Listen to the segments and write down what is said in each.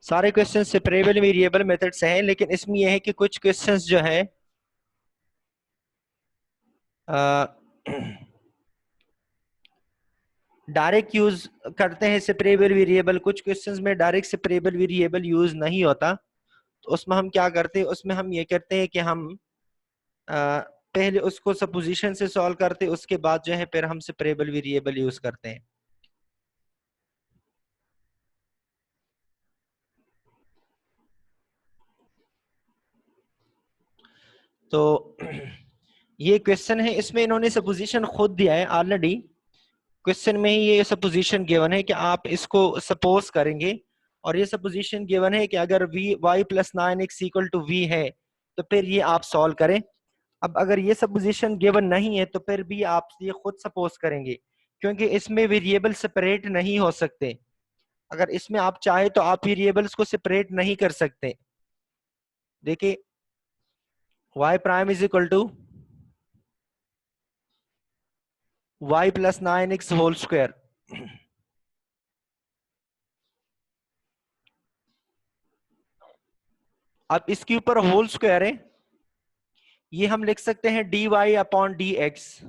सारे question separable variable method से हैं, लेकिन इसमें यह है कि कुछ क्वेश्चंस जो हैं डायरेक्ट यूज करते हैं सेपरेबल वेरिएबल, कुछ क्वेश्चंस में डायरेक्ट सेपरेबल वेरिएबल यूज नहीं होता। तो उसमें हम क्या करते हैं, उसमें हम ये करते हैं कि हम पहले उसको सपोजिशन से सॉल्व करते हैं, उसके बाद जो है फिर हम सेपरेबल वेरिएबल यूज करते हैं। तो ये क्वेश्चन है, इसमें इन्होंने सपोजिशन खुद दिया है ऑलरेडी। क्वेश्चन में ही ये सपोजिशन गिवन है कि आप इसको सपोज करेंगे, और ये सपोजिशन गिवन है कि अगर v y plus 9x equal to v है तो फिर ये आप सॉल्व करें। अब अगर ये सपोजिशन गिवन नहीं है तो फिर भी आप ये खुद सपोज करेंगे, क्योंकि इसमें वेरिएबल सेपरेट नहीं हो सकते। अगर इसमें आप चाहे तो आप वेरिएबल्स को सेपरेट नहीं कर सकते। देखिए y prime is equal to y plus 9x whole square. अब इसके ऊपर होल स्क्वायर है, ये हम लिख सकते हैं dy अपॉन dx,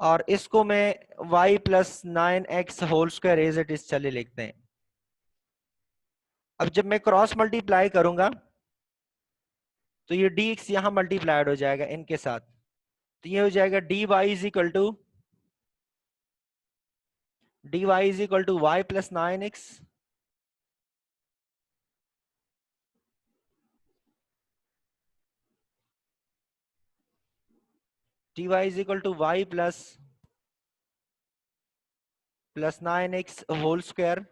और इसको मैं y plus 9x whole square as it is चले लिखते हैं। अब जब मैं क्रॉस मल्टीप्लाई करूंगा तो ये dx यहां मल्टीप्लाइड हो जाएगा इनके साथ, तो ये हो जाएगा dy is equal to y plus 9x dy is equal to y plus 9x whole square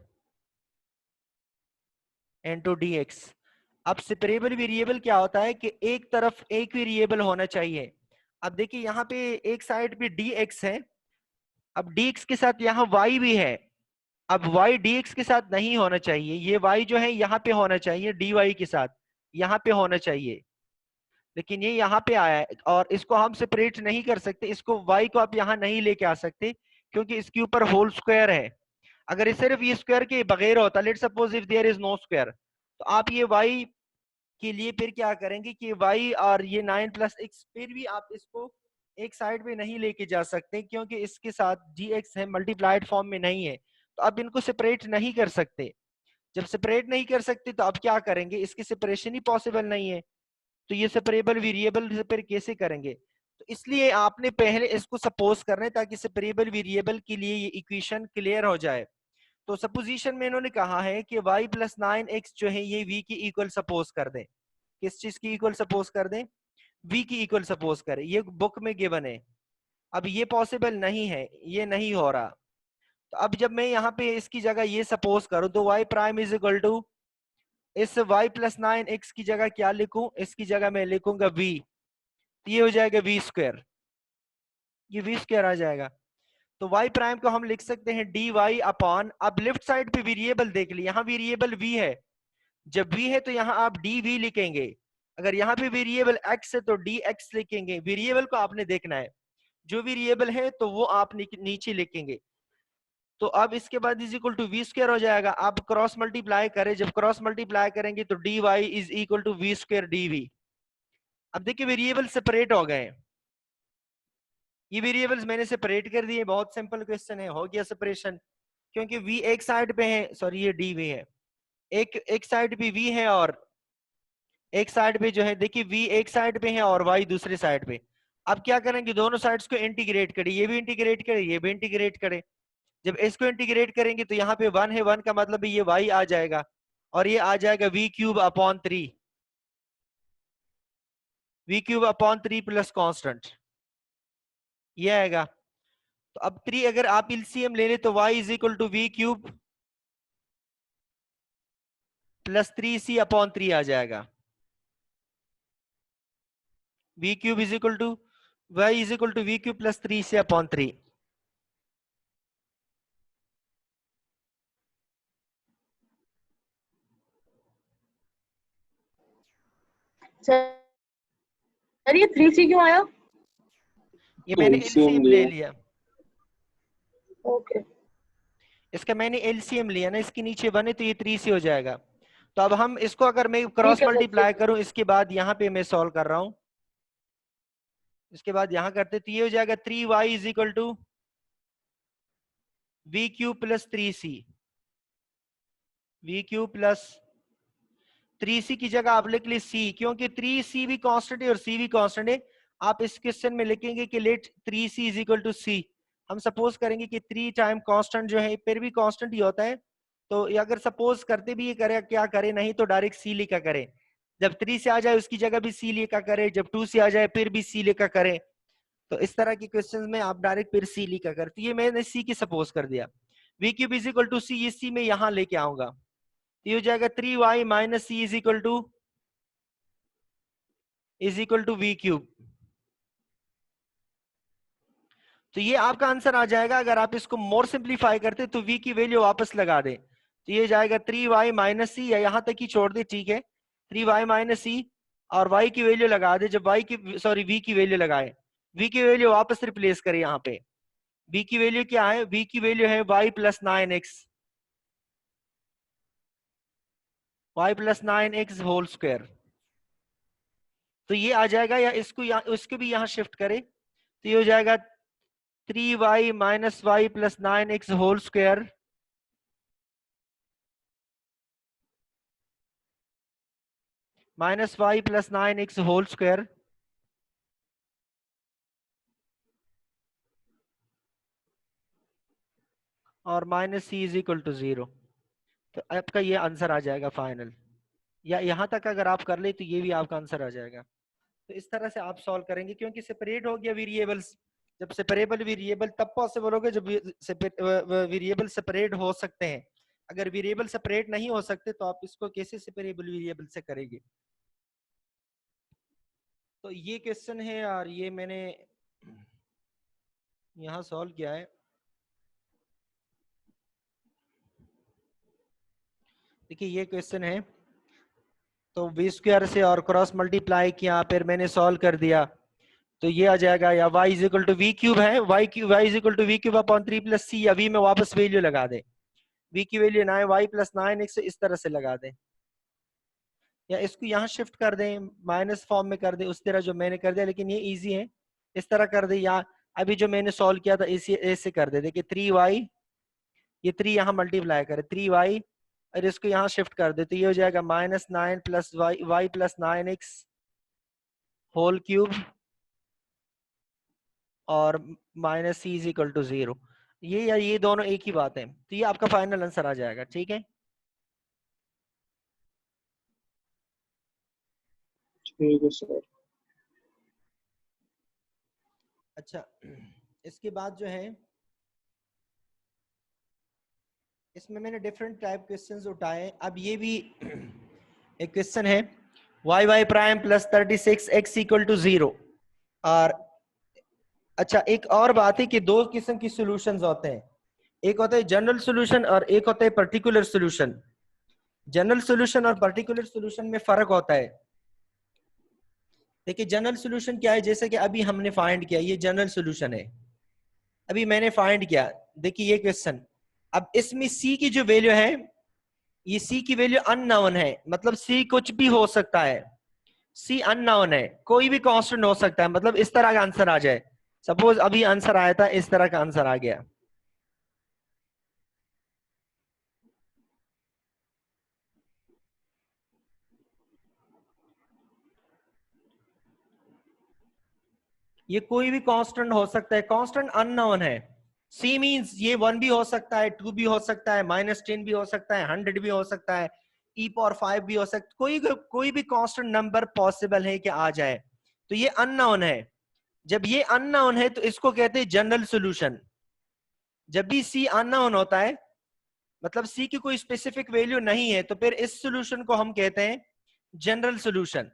into dx। अब सेपरेबल वेरिएबल क्या होता है कि एक तरफ एक वेरिएबल होना चाहिए। अब देखिए यहाँ पे एक साइड पे dx है, अब dx के साथ यहाँ y भी है। अब y dx के साथ नहीं होना चाहिए, ये y जो है यहाँ पे होना चाहिए dy के साथ, यहाँ पे होना चाहिए, लेकिन ये यहाँ पे आया है और इसको हम सेपरेट नहीं कर सकते। इसको y को आप यहाँ नहीं लेके आ सकते क्योंकि इसके ऊपर होल स्क्वायर है। अगर ये सिर्फ ये स्क्वायर के बगैर होता, let suppose if there is no square, तो आप ये y के लिए फिर क्या करेंगे कि y और ये 9 प्लस x, फिर भी आप इसको एक साइड पे नहीं लेके जा सकते क्योंकि इसके साथ dx है, मल्टीप्लाइड फॉर्म में नहीं है, तो आप इनको सेपरेट नहीं कर सकते। जब सेपरेट नहीं कर सकते तो आप क्या करेंगे, इसकी सेपरेशन ही पॉसिबल नहीं है, तो ये सेपरेबल वेरिएबल फिर कैसे करेंगे। तो इसलिए आपने पहले इसको सपोज करना है ताकि सेपरेबल वेरिएबल के लिए ये इक्वेशन क्लियर हो जाए। तो सपोजिशन में इन्होंने कहा है कि y प्लस 9x जो है ये v की इक्वल सपोज कर दें। किस चीज की इक्वल सपोज कर दें, v की इक्वल सपोज करें, ये बुक में गिवन है। अब ये पॉसिबल नहीं है, ये नहीं हो रहा। तो अब जब मैं यहाँ पे इसकी जगह ये सपोज करूं तो y prime is equal to, इस y प्लस 9x की जगह क्या लिखूं, इसकी जगह मैं लिखूंगा v, तो ये हो जाएगा v स्क्वायर, ये v स्क्वायर आ जाएगा। तो y प्राइम को हम लिख सकते हैं dy अपॉन, अब लेफ्ट साइड पे वेरिएबल देख ली, यहाँ वेरिएबल v है, जब v है तो यहाँ आप dv लिखेंगे, अगर यहाँ पे वेरिएबल x है तो dx लिखेंगे। वेरिएबल को आपने देखना है, जो वेरिएबल है तो वो आप नीचे लिखेंगे। तो अब इसके बाद is equal to v square हो जाएगा। आप क्रॉस मल्टीप्लाई करें, जब क्रॉस मल्टीप्लाई करेंगे तो dy is equal to v square dv। अब देखिए वेरिएबल सेपरेट हो गए, ये वेरिएबल्स मैंने सेपरेट कर दिए, बहुत सिंपल क्वेश्चन है, हो गया सेपरेशन, क्योंकि v एक साइड पे है, सॉरी ये dv है, एक साइड पे v है और एक साइड पे जो है, देखिए v एक साइड पे है और y दूसरे साइड पे। अब क्या करेंगे, दोनों साइड्स को इंटीग्रेट करें, ये भी इंटीग्रेट करें, ये भी इंटीग्रेट करें। जब इसको इंटीग्रेट करेंगे तो यहाँ पे 1 है, 1 का मतलब ये y आ जाएगा, और ये आ जाएगा v cube upon 3, v cube upon 3 plus constant, ये आएगा। तो अब 3 अगर आप एलसीएम ले ले तो y is equal to v cube plus 3c upon 3 आ जाएगा। v cube is equal to y is equal to v cube plus 3c upon 3। Sir ये 3C क्यों आया? ये मैंने एलसीएम ले लिया। ओके। इसका मैंने एलसीएम लिया ना, इसके नीचे 1 है तो ये 3c हो जाएगा। तो अब हम इसको अगर मैं क्रॉस ठीक है मल्टीप्लाई सर। करूं, इसके बाद यहाँ पे मैं सॉल्व कर रहा हूं, इसके बाद यहाँ करते तो ये हो जाएगा 3y is equal to v cube plus 3c, v cube plus 3c की जगह आप लिख ली c, क्योंकि 3c भी कांस्टेंट है और c भी कांस्टेंट है। आप इस क्वेश्चन में लिखेंगे कि let 3c is equal to c। हम सपोज करेंगे कि 3 टाइम कांस्टेंट जो है फिर भी कांस्टेंट ही होता है, तो ये अगर सपोज करते भी ये करे क्या करे, नहीं तो डायरेक्ट c लिखा करें। जब 3 से आ जाए उसकी जगह भी c लिखा करें, जब 2 से आ जाए फिर भी c लिखा करें। तो इस तरह के क्वेश्चंस में आप डायरेक्ट फिर c लिखा करें। तो ये मैंने c की सपोज कर दिया, v cube is equal to c, ये c में यहां लेके आऊंगा, तो ये हो जाएगा 3y minus c is equal to v cube. तो ये आपका आंसर आ जाएगा। अगर आप इसको मोर सिंप्लीफाई करते तो v की वैल्यू वापस लगा दे, तो ये जाएगा 3y माइनस सी, या यहां तक ही छोड़ दे, ठीक है, 3y माइनस सी, और y की वैल्यू लगा दे। जब y की सॉरी v की वैल्यू लगाए, v की वैल्यू वापस रिप्लेस करे यहाँ पे। v की वैल्यू क्या है, v की वैल्यू है y plus 9x, y plus 9x whole square. तो ये आ जाएगा, या इसको भी यहाँ शिफ्ट करे तो ये हो जाएगा 3y minus y plus 9x whole square minus y plus 9x whole square और minus c is equal to 0। तो आपका ये आंसर आ जाएगा फाइनल। या यहां तक अगर आप कर ले तो ये भी आपका आंसर आ जाएगा। तो इस तरह से आप सॉल्व करेंगे, क्योंकि सेपरेट हो गया वेरिएबल्स। जब सेपरेबल वेरिएबल तब पॉसिबल होगा जब वेरिएबल सेपरेट हो सकते हैं। अगर वेरिएबल सेपरेट नहीं हो सकते तो आप इसको कैसे सेपरेबल वेरिएबल से करेंगे। तो ये क्वेश्चन है और ये मैंने यहाँ सॉल्व किया है। देखिए ये क्वेश्चन है, तो वी स्क्वायर से और क्रॉस मल्टीप्लाई किया, फिर मैंने सॉल्व कर दिया, तो ये आ जाएगा, या y is equal to v cube है, y is equal to v cube upon 3 plus c, या v में वापस वैल्यू लगा दे, v की वैल्यू 9 y प्लस 9x इस तरह से लगा दें, या इसको यहाँ शिफ्ट कर दें, माइनस फॉर्म में कर दें उस तरह जो मैंने कर दिया, लेकिन ये इजी है, इस तरह कर दे। या अभी जो मैंने सॉल्व किया था इसी ऐसे कर दे, देखिए 3y, ये 3 यहाँ मल्टीप्लाई करे 3y, और इसको यहाँ शिफ्ट कर दे, तो ये हो जाएगा minus 9 plus y plus 9x whole cube और minus c is equal to 0। ये या ये दोनों एक ही बात है, तो ये आपका फाइनल आंसर आ जाएगा, ठीक है। ठीक है सर। अच्छा, इसके बाद जो है इसमें मैंने डिफरेंट टाइप क्वेश्चंस उठाए। अब ये भी एक क्वेश्चन है, y y prime plus 36 x equal to 0। और अच्छा, एक और बात है कि दो किस्म की सॉल्यूशंस होते हैं, एक होता है जनरल सॉल्यूशन और एक होता है पर्टिकुलर सॉल्यूशन। जनरल सॉल्यूशन और पर्टिकुलर सॉल्यूशन में फर्क होता है। देखिए जनरल सॉल्यूशन क्या है, जैसे कि अभी हमने फाइंड किया, ये जनरल सॉल्यूशन है, अभी मैंने फाइंड किया। देखिए ये क्वेश्चन, अब इसमें सी की जो वैल्यू है, ये सी की वैल्यू अननोन है, मतलब सी कुछ भी हो सकता है, सी अननोन है, कोई भी कांस्टेंट हो सकता है, मतलब इस तरह का आंसर आ जाए। सपोज अभी आंसर आया था, इस तरह का आंसर आ गया, ये कोई भी कांस्टेंट हो सकता है, कांस्टेंट अननोन है। सी मींस ये 1 भी हो सकता है, 2 भी हो सकता है, -10 भी हो सकता है, 100 भी हो सकता है, e पावर 5 भी हो सकता है, कोई भी कांस्टेंट नंबर पॉसिबल है कि आ जाए, तो ये अननोन है। जब ये अननोन है तो इसको कहते हैं जनरल सॉल्यूशन। जब भी सी अननोन होता है, मतलब सी की कोई स्पेसिफिक वैल्यू नहीं है, तो फिर इस सॉल्यूशन को हम कहते हैं जनरल सॉल्यूशन,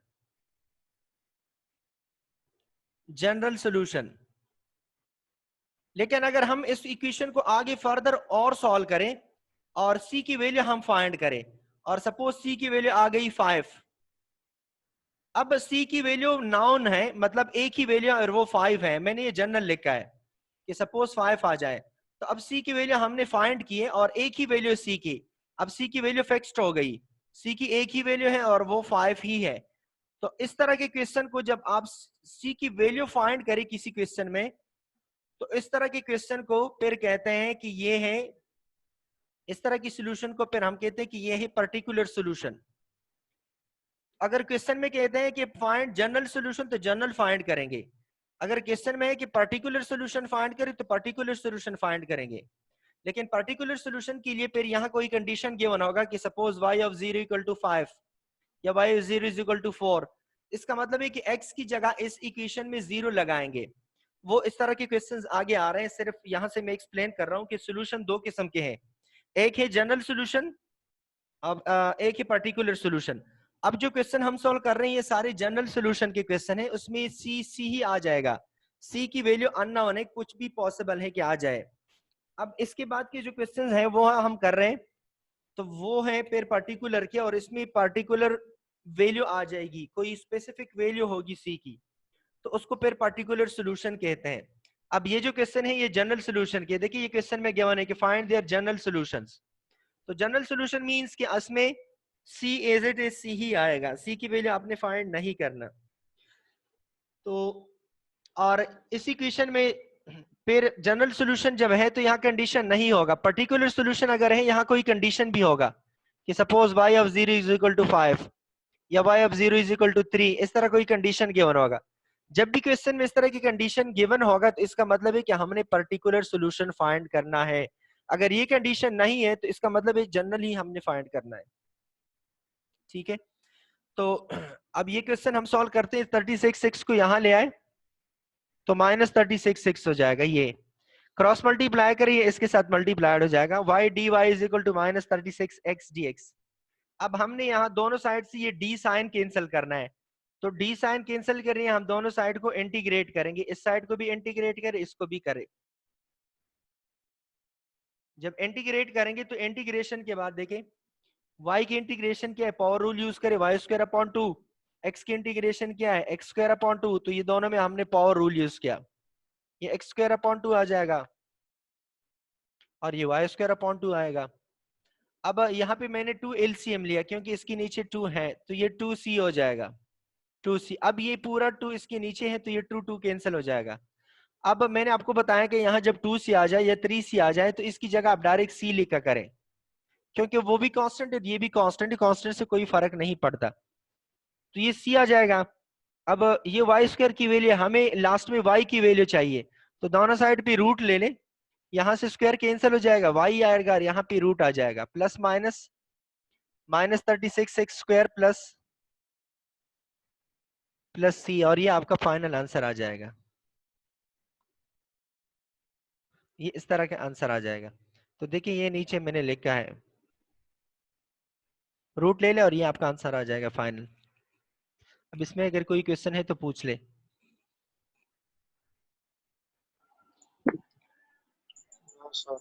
जनरल सॉल्यूशन। लेकिन अगर हम इस इक्वेशन को आगे फर्दर और सॉल्व करें और सी की वैल्यू हम फाइंड करें, और सपोज सी की वैल्यू आ गई 5, अब सी की वैल्यू नाउन है, मतलब एक ही वैल्यू और वो 5 है, मैंने ये जनरल लिखा है कि सपोज 5 आ जाए, तो अब सी की वैल्यू हमने फाइंड की है और एक ही वैल्यू सी की। अब सी की वैल्यू फिक्स्ड हो गई, सी की एक ही वैल्यू है और वो 5 ही है। तो इस तरह के क्वेश्चन को जब आप सी की वैल्यू फाइंड करें किसी क्वेश्चन में, तो इस तरह के क्वेश्चन को फिर कहते हैं कि ये है, इस तरह की सॉल्यूशन को फिर हम कहते हैं कि ये है पर्टिकुलर सॉल्यूशन। अगर क्वेश्चन में कहते हैं कि फाइंड जनरल सॉल्यूशन तो जनरल फाइंड करेंगे, अगर क्वेश्चन में है कि पर्टिकुलर सॉल्यूशन फाइंड करें तो पर्टिकुलर सॉल्यूशन फाइंड करेंगे। लेकिन पर्टिकुलर सॉल्यूशन के लिए फिर यहाँ कोई कंडीशन गिवन होगा कि suppose y of 0 equal to 5 या y of 0 is equal to 4। इसका मतलब है कि x की जगह इस इक्वेशन में 0 लगाएंगे। वो इस तरह के क्वेश्चंस आगे आ रहे हैं, सिर्फ यहाँ से मैं एक्सप्लेन कर रहा हूँ कि सॉल्यूशन दो किस्म के हैं, एक है जनरल सॉल्यूशन, अब एक है पर्टिकुलर सॉल्यूशन। अब जो क्वेश्चन हम सॉल्व कर रहे हैं ये सारे जनरल सॉल्यूशन के क्वेश्चन है, उसमें सी ही आ जाएगा, सी की वैल्यू अननोन है, कुछ भी पॉसिबल है कि आ जाए। अब इसके बाद के जो क्वेश्चन है वो हम कर रहे हैं, तो वो है फिर पर्टिकुलर के, और इसमें पर्टिकुलर वैल्यू आ जाएगी, कोई स्पेसिफिक वैल्यू होगी सी की, तो उसको फिर पर्टिकुलर सॉल्यूशन कहते हैं। अब ये जो क्वेश्चन है ये जनरल सॉल्यूशन के, देखिए ये क्वेश्चन में गिवन है कि फाइंड देयर जनरल सॉल्यूशंस। तो जनरल सॉल्यूशन मींस कि इसमें सी एज इट इज सी ही आएगा, सी की वैल्यू आपने फाइंड नहीं करना। तो और इसी क्वेश्चन में फिर जनरल सॉल्यूशन जब है तो यहाँ कंडीशन नहीं होगा, पर्टिकुलर सॉल्यूशन अगर है यहाँ कोई कंडीशन भी होगा कि suppose y of 0 is equal to 5 या y of 0 is equal to 3, इस तरह कोई कंडीशन गिवन होगा। जब भी क्वेश्चन में इस तरह की कंडीशन गिवन होगा तो इसका मतलब है कि हमने पर्टिकुलर सॉल्यूशन फाइंड करना है। अगर ये कंडीशन नहीं है तो इसका मतलब है जनरल ही हमने फाइंड करना है। ठीक है, तो अब ये क्वेश्चन हम सॉल्व करते हैं, 36 को यहाँ ले आए तो माइनस 36 हो जाएगा, ये क्रॉस मल्टीप्लाई करिए इसके साथ मल्टीप्लाइड हो जाएगा, y dy is equal to minus 36x dx। अब हमने यहाँ दोनों साइड से ये d साइन कैंसिल करना है, तो d साइन कैंसिल कर रही है, हम दोनों साइड को इंटीग्रेट करेंगे, इस साइड को भी इंटीग्रेट करें इसको भी करें। जब इंटीग्रेट करेंगे तो इंटीग्रेशन के बाद देखें y की इंटीग्रेशन क्या है, पावर रूल यूज करें, वाई स्क्वायर अपॉन 2, x की इंटीग्रेशन क्या है, एक्स स्क्वायर अपॉन 2, तो ये दोनों में हमने पावर रूल यूज किया, ये एक्स स्क्वायर अपॉन 2 आ जाएगा और ये वाई स्क्वायर अपॉन 2 आएगा। अब यहाँ पे मैंने 2 LCM लिया क्योंकि इसके नीचे 2 है, तो ये 2c हो जाएगा, 2c। अब ये पूरा 2 इसके नीचे है तो ये 2 2 कैंसिल हो जाएगा। अब मैंने आपको बताया कि यहाँ जब 2c आ जाए या 3c आ जाए तो इसकी जगह आप डायरेक्ट c लिखा करें, क्योंकि वो भी कांस्टेंट है ये भी कांस्टेंट है, कांस्टेंट से कोई फर्क नहीं पड़ता, तो ये c आ जाएगा। अब ये वाई स्क्वायर की वैल्यू, हमें लास्ट में y की वैल्यू चाहिए, तो दोनों साइड पे रूट ले लें, यहाँ से स्क्वायर कैंसिल हो जाएगा, y आएगा और यहाँ पे रूट आ जाएगा, plus minus minus 36x square plus plus c, और ये आपका फाइनल आंसर आ जाएगा, ये इस तरह का आंसर आ जाएगा। तो देखिए ये नीचे मैंने लिखा है, रूट ले ले और ये आपका आंसर आ जाएगा फाइनल। अब इसमें अगर कोई क्वेश्चन है तो पूछ ले। हाँ सर।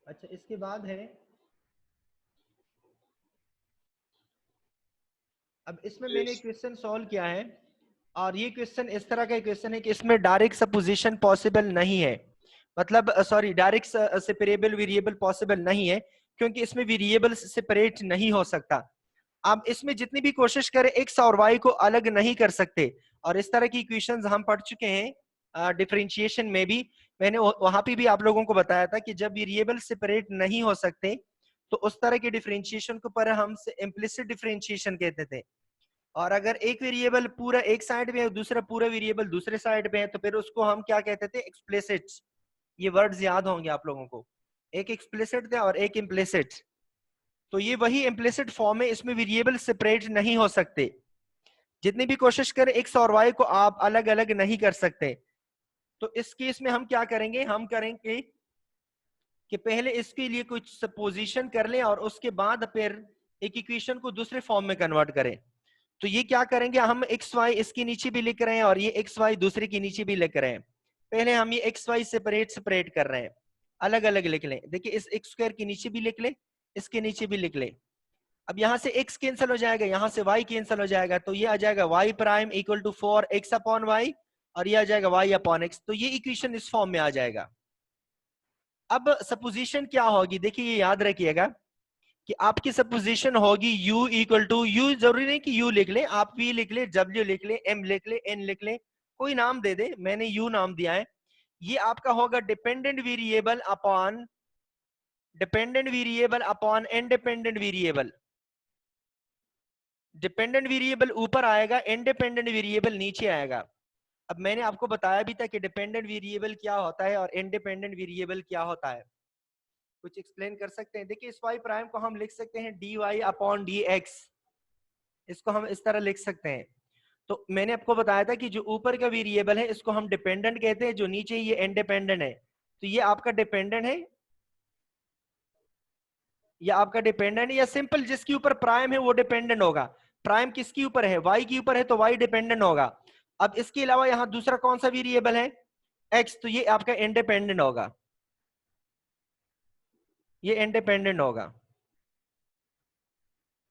अच्छा, इसके बाद है, अब इसमें मैंने Yes. क्वेश्चन सॉल्व किया है और ये क्वेश्चन इस तरह का क्वेश्चन है कि इसमें डायरेक्ट सपोजिशन पॉसिबल नहीं है, मतलब sorry direct separable variable possible नहीं है, क्योंकि इसमें वेरिएबल सेपरेट नहीं हो सकता। आप इसमें जितनी भी कोशिश करें x और y को अलग नहीं कर सकते, और इस तरह की इक्वेशंस हम पढ़ चुके हैं डिफरेंशिएशन में भी, मैंने वहां पे भी आप लोगों को बताया था कि जब वेरिएबल सेपरेट नहीं हो सकते तो उस तरह के डिफरेंशिएशन को पर हम इम्प्लिसिट डिफरेंशिएशन कहते थे। और अगर एक वेरिएबल पूरा एक साइड में है दूसरा पूरा वेरिएबल दूसरे साइड में है तो फिर उसको हम क्या कहते थे, एक्सप्लिसिट। ये वर्ड्स याद होंगे आप लोगों को, एक एक्सप्लिसिट था और एक इम्प्लिसिट, तो ये वही इम्प्लिसिट फॉर्म है, इसमें वेरिएबल सेपरेट नहीं हो सकते, जितनी भी कोशिश करें एक्स और वाई को आप अलग अलग नहीं कर सकते। तो इस केस में हम क्या करेंगे, हम करेंगे कि पहले इसके लिए कुछ सपोजिशन कर लें और उसके बाद फिर एक इक्वेशन को दूसरे फॉर्म में कन्वर्ट करें। तो ये क्या करेंगे, हम एक्स वाई इसके नीचे भी लिख रहे हैं और ये एक्स वाई दूसरे के नीचे भी लिख रहे हैं। पहले हम ये एक्स वाई सेपरेट कर रहे हैं, अलग अलग लिख लें। देखिए इस एक्स स्क्वायर के नीचे भी लिख ले, इसके नीचे भी लिख ले। अब यहाँ से x कैंसिल हो जाएगा, यहाँ से y कैंसिल हो जाएगा, तो ये आ जाएगा y prime equal to 4x upon y और ये आ जाएगा y अपॉन x। तो ये इक्वेशन इस फॉर्म में आ जाएगा। अब सपोजिशन क्या होगी, देखिए ये याद रखिएगा कि आपकी सपोजिशन होगी u इक्वल टू, यू जरूरी नहीं कि u लिख ले, आप v लिख ले, w लिख ले, m लिख ले, n लिख ले, कोई नाम दे दे, मैंने u नाम दिया है। ये आपका होगा dependent variable upon independent variable. Dependent variable ऊपर आएगा, इंडिपेंडेंट वेरिएबल नीचे आएगा। अब मैंने आपको बताया भी था कि डिपेंडेंट वेरिएबल क्या होता है और इंडिपेंडेंट वेरिएबल क्या होता है, कुछ एक्सप्लेन कर सकते हैं? देखिए इस y प्राइम को हम लिख सकते हैं dy अपॉन dx, इसको हम इस तरह लिख सकते हैं। तो मैंने आपको बताया था कि जो ऊपर का वेरिएबल है इसको हम डिपेंडेंट कहते हैं, जो नीचे ये इंडिपेंडेंट है। तो ये आपका डिपेंडेंट है, या आपका डिपेंडेंट, या सिंपल जिसके ऊपर प्राइम है वो डिपेंडेंट होगा। प्राइम किसके ऊपर है, y के ऊपर है, तो y डिपेंडेंट होगा। अब इसके अलावा यहाँ दूसरा कौन सा वेरिएबल है, x, तो ये आपका इंडिपेंडेंट होगा, ये इंडिपेंडेंट होगा,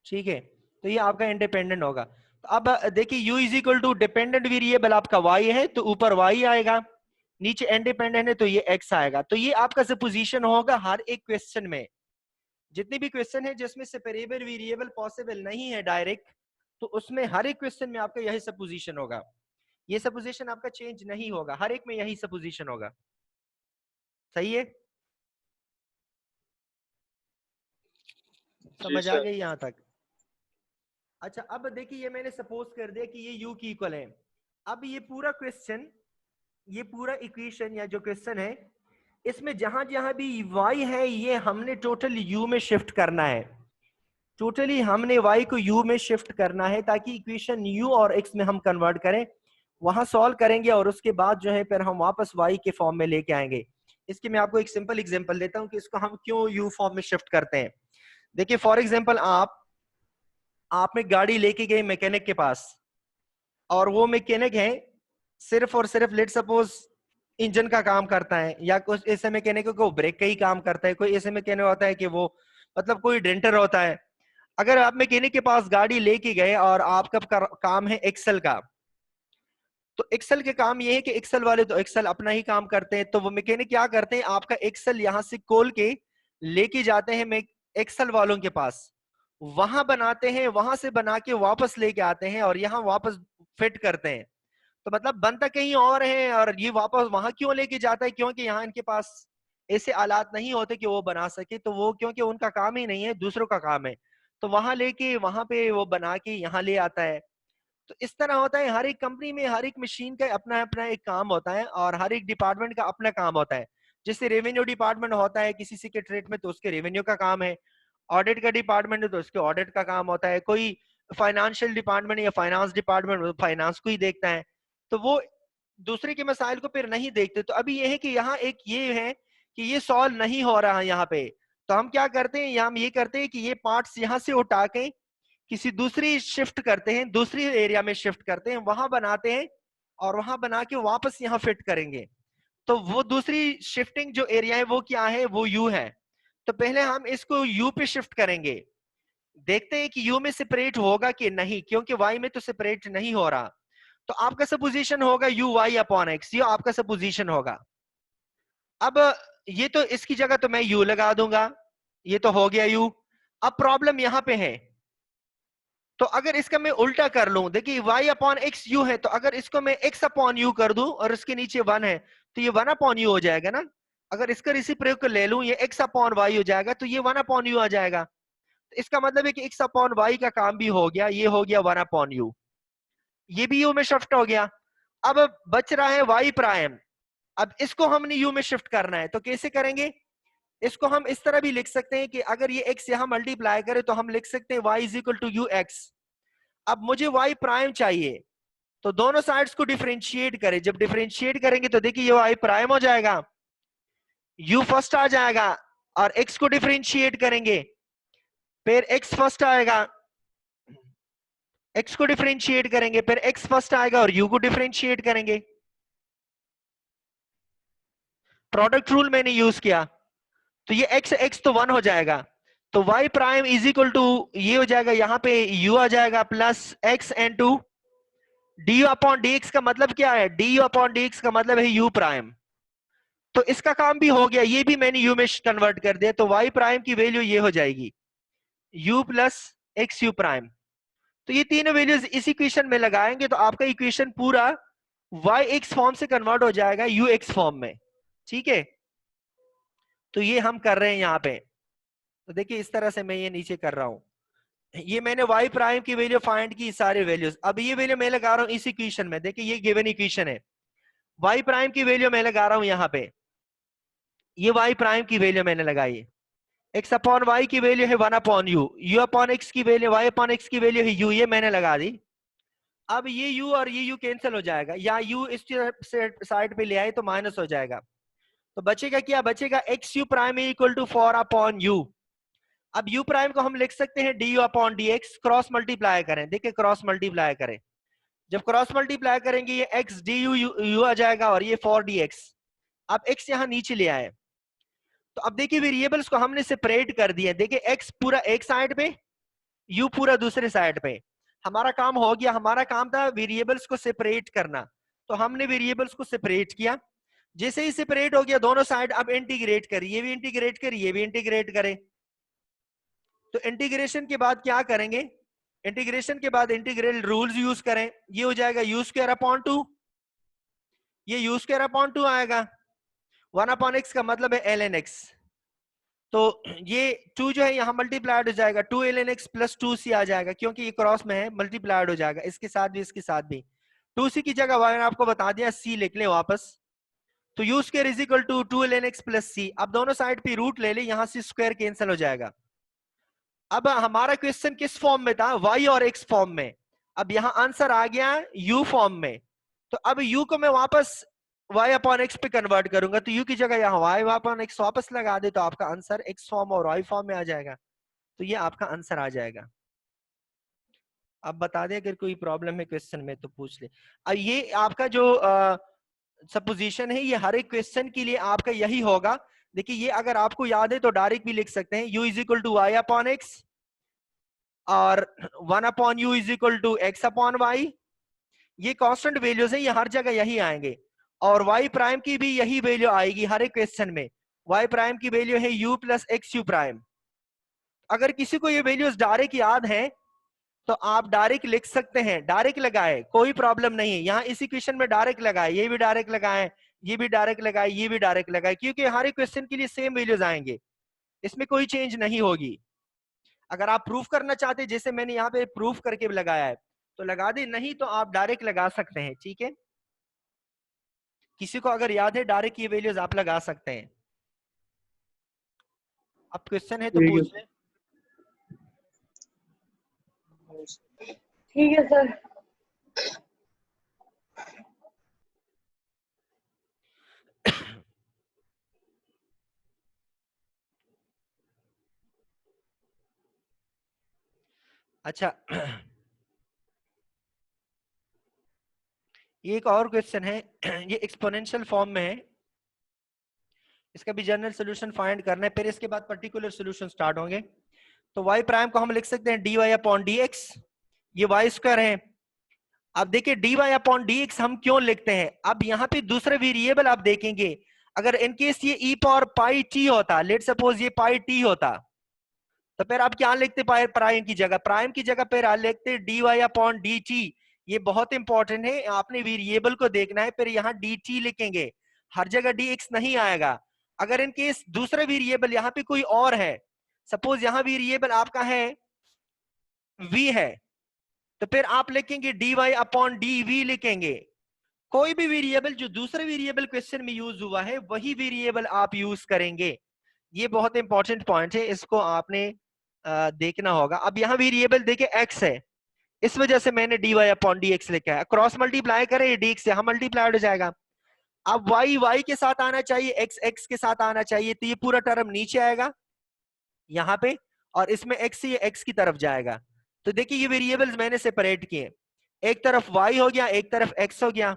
ठीक है। तो ये आपका इंडिपेंडेंट होगा। तो अब देखिए u is equal to dependent variable आपका y है, तो ऊपर y आएगा, नीचे इंडिपेंडेंट है तो ये x आएगा। तो ये आपका सपोजिशन होगा हर एक क्वेश्चन में। जितने भी क्वेश्चन है जिसमें सेपरेबल वेरिएबल पॉसिबल नहीं है डायरेक्ट, तो उसमें हर एक क्वेश्चन में आपका यही सपोजिशन होगा। ये सपोजिशन आपका चेंज नहीं होगा, हर एक में यही सपोजिशन होगा। सही है, जी समझ आ सर। गई यहां तक? अच्छा अब देखिए ये मैंने सपोज कर दिया कि ये u की इक्वल है। अब ये पूरा क्वेश्चन, ये पूरा इक्वेशन या जो क्वेश्चन है, इसमें जहां जहां भी y है ये हमने टोटल u में शिफ्ट करना है। टोटली हमने y को u में शिफ्ट करना है ताकि इक्वेशन u और x में हम कन्वर्ट करें, वहां सॉल्व करेंगे और उसके बाद जो है फिर हम वापस y के फॉर्म में लेके आएंगे। इसके मैं आपको एक सिंपल एग्जांपल देता हूं कि इसको हम क्यों u फॉर्म में शिफ्ट करते हैं। देखिए फॉर एग्जांपल आप में गाड़ी लेके गए मैकेनिक के पास, और वो मैकेनिक है सिर्फ और सिर्फ लेट सपोज इंजन का काम करता है, या कुछ ऐसे मैकेनिक को ब्रेक का ही काम करता है, कोई ऐसे मैकेनिक होता है कि वो मतलब कोई डेंटर होता है। अगर आप मैकेनिक के पास गाड़ी लेके गए और आपका काम है एक्सेल का, तो एक्सेल के काम ये है कि एक्सेल वाले तो एक्सेल अपना ही काम करते हैं, तो वो मैकेनिक क्या करते हैं, आपका एक्सेल यहां से खोल के लेके जाते हैं एक्सेल वालों के पास, वहां बनाते हैं, वहां से बना के वापस लेके आते हैं और यहाँ वापस फिट करते हैं। तो मतलब बनता कहीं और है और ये वापस वहां क्यों लेके जाता है, क्योंकि यहाँ इनके पास ऐसे आलात नहीं होते कि वो बना सके, तो वो क्योंकि उनका काम ही नहीं है, दूसरों का काम है, तो वहां लेके वहां पे वो बना के यहाँ ले आता है। तो इस तरह होता है हर एक कंपनी में, हर एक मशीन का अपना अपना एक काम होता है और हर एक डिपार्टमेंट का अपना काम होता है। जैसे रेवेन्यू डिपार्टमेंट होता है किसी सेक्रेटरीट में, तो उसके रेवेन्यू का काम है। ऑडिट का डिपार्टमेंट है तो उसके ऑडिट का काम होता है। कोई फाइनेंशियल डिपार्टमेंट या फाइनेंस डिपार्टमेंट फाइनेंस को ही देखता है, तो वो दूसरे के मसाइल को फिर नहीं देखते। तो अभी ये है कि यहाँ एक ये है कि ये सॉल्व नहीं हो रहा है यहाँ पे, तो हम क्या करते हैं, हम ये करते हैं कि ये पार्ट्स यहाँ से उठा के किसी दूसरी शिफ्ट करते हैं, दूसरी एरिया में शिफ्ट करते हैं, वहां बनाते हैं और वहां बना के वापस यहाँ फिट करेंगे। तो वो दूसरी शिफ्टिंग जो एरिया है वो क्या है, वो यू है। तो पहले हम इसको यू पे शिफ्ट करेंगे, देखते हैं कि यू में सेपरेट होगा कि नहीं, क्योंकि वाई में तो सेपरेट नहीं हो रहा। तो आपका सपोजिशन होगा यू वाई अपॉन एक्स, ये आपका सपोजिशन होगा। अब ये तो इसकी जगह तो मैं यू लगा दूंगा, ये तो हो गया यू। अब प्रॉब्लम यहां पे है, तो अगर इसका मैं उल्टा कर लूं, देखिए y अपॉन एक्स यू है, तो अगर इसको मैं x अपॉन यू कर दूं और इसके नीचे 1 है, तो ये 1 अपॉन यू हो जाएगा ना। अगर इसका रेसिप्रोकल को ले लूं, ये x अपॉन y हो जाएगा, तो ये 1 अपॉन यू आ जाएगा। तो इसका मतलब है कि x अपॉन y का काम भी हो गया, ये हो गया 1 अपॉन यू, ये भी यू में शिफ्ट हो गया। अब बच रहा है y प्राइम, अब इसको हमने u में शिफ्ट करना है, तो कैसे करेंगे? इसको हम इस तरह भी लिख सकते हैं कि अगर ये x यहां मल्टीप्लाई करे तो हम लिख सकते हैं y is equal to u x. अब मुझे y प्राइम चाहिए, तो दोनों साइड्स को डिफरेंशिएट करें, जब डिफरेंशिएट करेंगे तो देखिए ये y प्राइम हो जाएगा, u फर्स्ट आ जाएगा, और x को डिफरेंशिएट करेंगे, फिर x फर्स्ट आएगा, x को डिफरेंशिएट करेंगे, फिर x फर्स्ट आएगा और u को डिफरेंशिएट करेंगे। प्रोडक्ट रूल मैंने यूज किया, तो ये x तो 1 हो जाएगा, तो y prime is equal to ये हो जाएगा, यहां पे u आ जाएगा plus x and to du upon dx का मतलब क्या है, du अपॉन dx का मतलब है u प्राइम। तो इसका काम भी हो गया, ये भी मैंने यू में कन्वर्ट कर दिया, तो वाई प्राइम की वैल्यू ये हो जाएगी you plus x you prime. तो ये तीनों वैल्यूज इस इक्वेशन में लगाएंगे तो आपका इक्वेशन पूरा वाई एक्स फॉर्म से कन्वर्ट हो जाएगा यू एक्स फॉर्म में। ठीक है, तो ये हम कर रहे हैं यहाँ पे। तो देखिए इस तरह से मैं ये नीचे कर रहा हूं, ये मैंने y प्राइम की वैल्यू फाइंड की सारे वैल्यूज। अब ये वैल्यू मैं लगा रहा हूं इस इक्वेशन में, देखिए ये गिवन इक्वेशन है, y प्राइम की वैल्यू मैं लगा रहा हूं यहाँ पे, ये y प्राइम की वैल्यू मैंने लगाई, x अपॉन y की वैल्यू है 1 upon u, u upon x की वैल्यू, y अपॉन x की वैल्यू है u, ये मैंने लगा दी। अब ये u और ये u कैंसिल हो जाएगा, या u इस साइड पे ले आए तो माइनस हो जाएगा, तो बचेगा क्या, बचेगा x u prime equal to 4 upon u। अब u प्राइम को हम लिख सकते हैं du upon dx, cross multiply करें, देखिए क्रॉस मल्टीप्लाई करें, जब क्रॉस मल्टीप्लाई करेंगे ये x du u आ जाएगा और ये 4dx। अब x यहां नीचे ले आए, तो अब देखिए वेरिएबल्स को हमने सेपरेट कर दिया, देखिए x पूरा एक साइड पे, u पूरा दूसरे साइड पे। हमारा काम हो गया, हमारा काम था वेरिएबल्स को सेपरेट करना, तो हमने वेरिएबल्स को सेपरेट किया। जैसे ही सेपरेट हो गया दोनों साइड, अब इंटीग्रेट करिए, ये भी इंटीग्रेट करिए, ये भी इंटीग्रेट करें। तो इंटीग्रेशन के बाद क्या करेंगे, इंटीग्रेशन के बाद इंटीग्रल रूल्स यूज करें, ये हो जाएगा यू स्क्वायर अपॉन 2, ये यू स्क्वायर अपॉन 2 आएगा, 1 अपॉन एक्स का मतलब है एल एन एक्स, तो ये 2 जो है यहाँ मल्टीप्लाइड हो जाएगा, 2 l n x plus 2c आ जाएगा, क्योंकि ये क्रॉस में है मल्टीप्लाइड हो जाएगा, इसके साथ भी इसके साथ भी। 2c की जगह मैंने आपको बता दिया c लिख ले वापस, तो u square is equal to 2 ln x plus c। अब दोनों साइड पे रूट ले ले, यहाँ से स्क्वायर कैंसिल हो जाएगा। अब हमारा क्वेश्चन किस फॉर्म में था, y और x फॉर्म में, अब यहाँ आंसर आ गया u फॉर्म में, तो अब u को मैं वापस y अपॉन x पे कन्वर्ट करूंगा, तो u की जगह यहाँ y अपॉन x वापस लगा दे, तो आपका आंसर x फॉर्म और y फॉर्म में आ जाएगा, तो ये आपका आंसर आ जाएगा। अब बता दें अगर कोई प्रॉब्लम है क्वेश्चन में तो पूछ ले। अब ये आपका जो सपोजिशन है, ये हर एक क्वेश्चन के लिए आपका यही होगा। देखिए ये अगर आपको याद है तो डायरेक्ट भी लिख सकते हैं, u is equal to y upon x और 1 upon u is equal to x upon y, ये कांस्टेंट वैल्यूज है, ये हर जगह यही आएंगे, और y प्राइम की भी यही वैल्यू आएगी हर एक क्वेश्चन में, y प्राइम की वैल्यू है u plus x you prime. अगर किसी को ये वैल्यूज डायरेक्ट याद है तो आप डायरेक्ट लिख सकते हैं, डायरेक्ट लगाए कोई प्रॉब्लम नहीं है, यहाँ इस इक्वेशन में डायरेक्ट लगाए, ये भी डायरेक्ट लगाए, ये भी डायरेक्ट लगाए, ये भी डायरेक्ट लगाए, क्योंकि हर एक क्वेश्चन के लिए सेम वैल्यूज आएंगे, इसमें कोई चेंज नहीं होगी। अगर आप प्रूफ करना चाहते हैं, जैसे मैंने यहाँ पे प्रूफ करके लगाया है तो लगा दे, नहीं तो आप डायरेक्ट लगा सकते हैं। ठीक है, किसी को अगर याद है डायरेक्ट ये वैल्यूज आप लगा सकते हैं। अब क्वेश्चन है तो पूछ लें। ठीक है सर। अच्छा ये एक और क्वेश्चन है, ये एक्सपोनेंशियल फॉर्म में है, इसका भी जनरल सॉल्यूशन फाइंड करना है, फिर इसके बाद पर्टिकुलर सॉल्यूशन स्टार्ट होंगे। तो y प्राइम को हम लिख सकते हैं dy अपॉन dx, ये y स्क्वायर है। अब देखिए dy अपॉन dx हम क्यों लिखते हैं, अब यहाँ पे दूसरा वेरिएबल आप देखेंगे, अगर इनकेस ये e पावर पाई t होता, लेट सपोज ये पाई t होता, तो फिर आप क्या लिखते प्राइम की जगह, प्राइम की जगह फिर आप लिखते dy अपॉन dt। ये बहुत इंपॉर्टेंट है, आपने वेरिएबल को देखना है, फिर यहाँ dt लिखेंगे, हर जगह dx नहीं आएगा। अगर इनकेस दूसरा वेरिएबल यहाँ पे कोई और है, सपोज यहाँ वेरिएबल आपका है v है, तो फिर आप लिखेंगे dy अपॉन dv लिखेंगे। कोई भी वेरिएबल जो दूसरे वेरिएबल क्वेश्चन में यूज हुआ है वही वेरिएबल आप यूज करेंगे, ये बहुत इंपॉर्टेंट पॉइंट है, इसको आपने देखना होगा। अब यहाँ वेरिएबल देखिए x है, इस वजह से मैंने dy अपॉन dx लिखा है, क्रॉस मल्टीप्लाई करें ये dx यहाँ मल्टीप्लाई हो जाएगा। अब y y के साथ आना चाहिए, x x के साथ आना चाहिए, तो ये पूरा टर्म नीचे आएगा यहाँ पे, और इसमें x से ये x की तरफ जाएगा। तो देखिए ये वेरिएबल्स मैंने सेपरेट किए, एक तरफ y हो गया, एक तरफ x हो गया।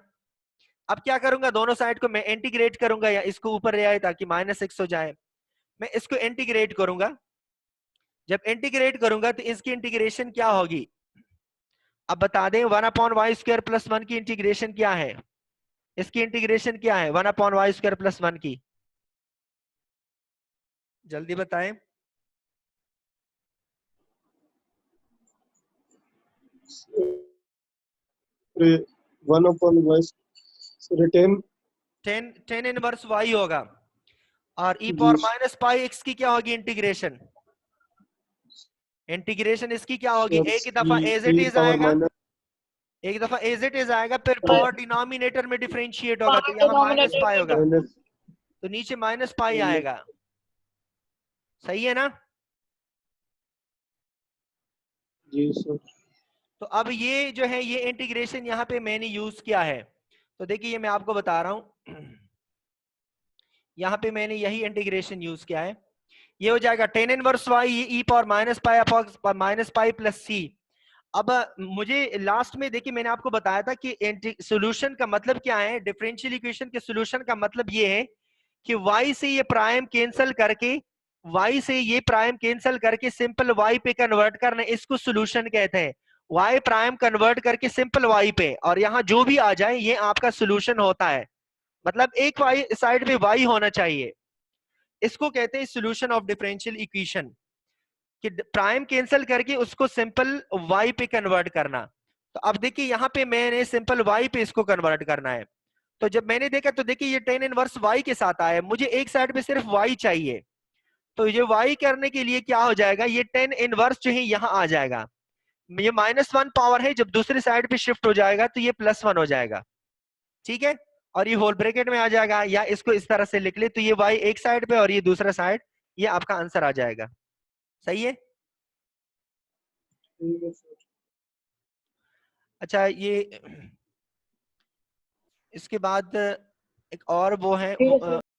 अब क्या करूंगा, दोनों साइड को मैं इंटीग्रेट करूंगा, या इसको ऊपर ले आए ताकि माइनस एक्स हो जाए, मैं इसको इंटीग्रेट करूंगा। जब इंटीग्रेट करूंगा तो इसकी इंटीग्रेशन क्या होगी, अब बता दें 1 अपॉन वाई स्क्वायर प्लस 1 की इंटीग्रेशन क्या है, इसकी इंटीग्रेशन क्या है 1 अपॉन वाई स्क्वायर प्लस 1 की, जल्दी बताएं। 1/y रिटेन 10 इनवर्स y होगा, और e जी पावर माइनस पाई x की क्या होगी इंटीग्रेशन? इंटीग्रेशन इसकी क्या होगी? सर एक दफा as it e is power आएगा, माइनस एक दफा एज इट इज आएगा, फिर पावर डिनोमिनेटर में डिफरेंशिएट होगा, तो यहाँ माइनस डिनोमिनेटर पाई में होगा, माइनस तो नीचे माइनस पाई आएगा। सही है ना? जी सर। तो अब ये जो है ये इंटीग्रेशन यहाँ पे मैंने यूज किया है, तो देखिए ये मैं आपको बता रहा हूं, यहाँ पे मैंने यही इंटीग्रेशन यूज किया है। ये हो जाएगा 10 inverse y e power minus pi upon minus pi plus c. अब मुझे लास्ट में देखिए मैंने आपको बताया था कि सॉल्यूशन का मतलब क्या है, डिफरेंशियल इक्वेशन के सॉल्यूशन का मतलब ये है कि y से ये प्राइम कैंसिल करके, y से ये प्राइम कैंसिल करके सिंपल y पे कन्वर्ट करना, इसको सॉल्यूशन कहते हैं। y प्राइम कन्वर्ट करके सिंपल y पे, और यहाँ जो भी आ जाए ये आपका सॉल्यूशन होता है। मतलब एक y साइड पे y होना चाहिए, इसको कहते हैं सॉल्यूशन ऑफ डिफरेंशियल इक्वेशन, कि प्राइम कैंसिल करके उसको सिंपल y पे कन्वर्ट करना। तो अब देखिए यहाँ पे मैंने सिंपल y पे इसको कन्वर्ट करना है, तो जब मैंने देखा तो देखिए ये 10 इनवर्स y के साथ आया, मुझे एक साइड पे सिर्फ y चाहिए, तो ये y करने के लिए क्या हो जाएगा, ये 10 इनवर्स जो है यहाँ आ जाएगा, ये -1 पावर है, जब दूसरी साइड पे शिफ्ट हो जाएगा तो ये +1 हो जाएगा। ठीक है, और ये होल ब्रैकेट में आ जाएगा, या इसको इस तरह से लिख ले, तो ये y एक साइड पे और ये दूसरा साइड, ये आपका आंसर आ जाएगा। सही है? ठीक है सर। अच्छा, ये इसके बाद एक और वो है ठीक है सर।